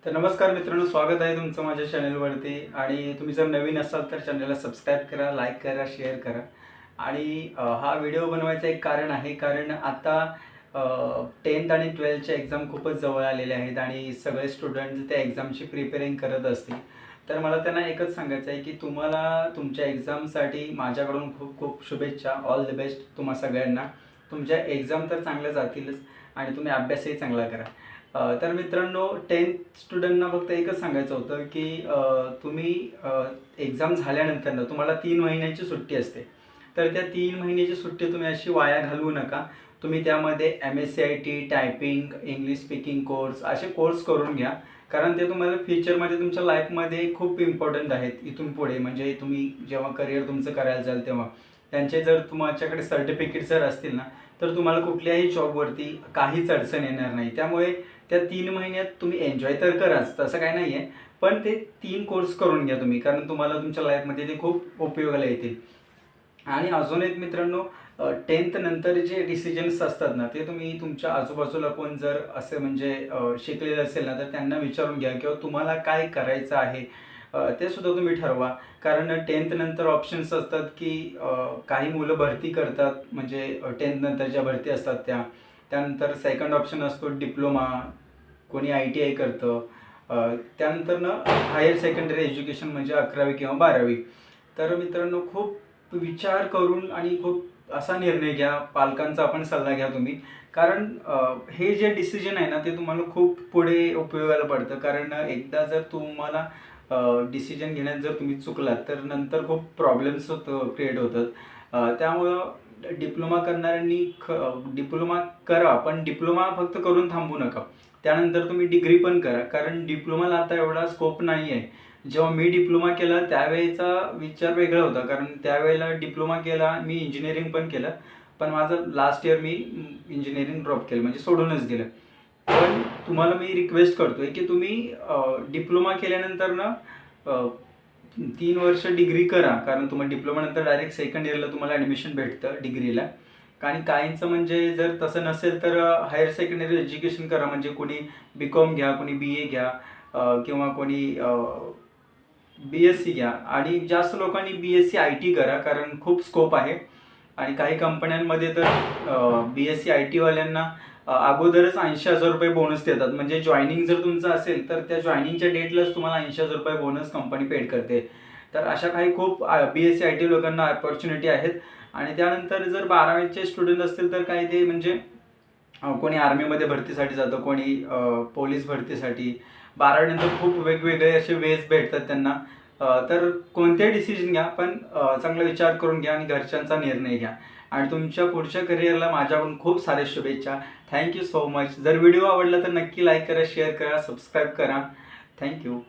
तर नमस्कार मित्रांनो, स्वागत आहे तुमचं माझ्या चॅनलवरती. आणि तुम्ही जर नवीन असाल तर चॅनलला सबस्क्राईब करा, लाईक करा, शेअर करा. आणि हा व्हिडिओ बनवायचं एक कारण आहे, कारण आता 10th आणि 12thच्या एक्झाम खूपच जवळ आलेल्या आहेत आणि सगळे स्टुडंट त्या एक्झामची प्रिपेअरिंग करत असतील. तर मला त्यांना एकच सांगायचं आहे की तुम्हाला तुमच्या एक्झामसाठी माझ्याकडून खूप खूप शुभेच्छा. ऑल द बेस्ट तुम्हा सगळ्यांना. तुमच्या एक्झाम तर चांगल्या जातीलच आणि तुम्ही अभ्यासही चांगला करा. तर मित्रांनो, 10th स्टुडंटना फक्त एकच सांगायचं होतं की तुम्ही एक्झाम झाल्यानंतर तुम्हाला 3 महिन्याची सुट्टी असते. तर त्या 3 महिन्याची सुट्टी तुम्ही अशी वाया घालवू नका. तुम्ही त्यामध्ये MSCIT, typing, English speaking course असे कोर्स करून घ्या. कारण ते तुम्हाला फ्युचरमध्ये तुमच्या लाईफमध्ये खूप इम्पॉर्टंट आहेत इथून पुढे. म्हणजे तुम्ही जेव्हा करिअर तुमचं करायला जाल तेव्हा त्यांचे जर तुमच्याकडे सर्टिफिकेट जर असतील ना, तर तुम्हाला कुठल्याही जॉबवरती काहीच अडचण येणार नाही. त्यामुळे त्या 3 महिन्यात तुम्ही एन्जॉय तर कराच, तसं काही नाही आहे. पण ते 3 कोर्स करून घ्या तुम्ही, कारण तुम्हाला तुमच्या लाईफमध्ये ते खूप उपयोगाला येतील. आणि अजून एक मित्रांनो, 10th नंतर जे डिसिजन्स असतात ना, ते तुम्ही तुमच्या आजूबाजूला कोण जर असं म्हणजे शिकलेलं असेल ना, तर त्यांना विचारून घ्या किंवा तुम्हाला काय करायचं आहे ते सुद्धा तुम्ही ठरवा. कारण 10th नंतर ऑप्शन्स असतात की काही मुलं भरती करतात, म्हणजे 10th नंतर ज्या भरती असतात त्या. त्यानंतर सेकंड ऑप्शन असतो डिप्लोमा, कोणी ITI करतं. त्यानंतर ना हायर सेकंडरी एज्युकेशन म्हणजे 11वी किंवा 12वी. तर मित्रांनो, खूप विचार करून आणि खूप असा निर्णय घ्या. पालकांचा पण सल्ला घ्या तुम्ही. कारण हे जे डिसिजन आहे ना, ते तुम्हाला खूप पुढे उपयोगाला पडतं. कारण एकदा जर तुम्हाला डिसिजन घेण्यात जर तुम्ही चुकलात, तर नंतर खूप प्रॉब्लेम्स क्रिएट होतात. त्यामुळं डिप्लोमा करणाऱ्यांनी डिप्लोमा करा, पण डिप्लोमा फक्त करून थांबू नका. त्यानंतर तुम्ही डिग्री पण करा, कारण डिप्लोमाला आता एवढा स्कोप नाही आहे. जेव्हा मी डिप्लोमा केला त्यावेळेचा विचार वेगळा होता, कारण त्यावेळेला डिप्लोमा केला, मी इंजिनिअरिंग पण केलं. पण माझं लास्ट इयर मी इंजिनिअरिंग ड्रॉप केलं, म्हणजे सोडूनच दिलं. पण तुम्हाला मी रिक्वेस्ट करतोय की तुम्ही डिप्लोमा केल्यानंतर ना 3 वर्ष डिग्री करा, कारण तुम्हाला डिप्लोमानंतर डायरेक्ट सेकंड इयरला तुम्हाला ॲडमिशन भेटतं डिग्रीला. आणि काहींचं म्हणजे जर तसं नसेल तर हायर सेकंडरी एज्युकेशन करा, म्हणजे कोणी BCom घ्या, कोणी BA घ्या, किंवा कोणी BSc घ्या. आणि जास्त लोकांनी BSc IT करा, कारण खूप स्कोप आहे. आणि काही कंपन्यांमध्ये तर BSc IT वाल्यांना अगोदरच ₹80,000 बोनस देतात. म्हणजे जॉइनिंग जर तुमचं असेल तर त्या जॉइनिंगच्या डेटलाच तुम्हाला ₹80,000 बोनस कंपनी पेड करते. तर अशा काही खूप BSc IT लोकांना अपॉर्च्युनिटी आहेत. आणि त्यानंतर जर 12वीचे स्टुडंट असतील तर काही ते म्हणजे कोणी आर्मीमध्ये भरतीसाठी जातं, कोणी पोलीस भरतीसाठी. 12वी नंतर खूप वेगवेगळे असे वेज भेटतात त्यांना. तर कोणतेही डिसिजन घ्या, पण चांगला विचार करून घ्या आणि घरच्यांचा निर्णय घ्या. आणि तुमच्या पुढच्या करिअरला माझ्याकडून खूप साऱ्या शुभेच्छा. Thank you so much. जर व्हिडिओ आवडला तर नक्की लाईक करा, शेअर करा, सबस्क्राईब करा. Thank you.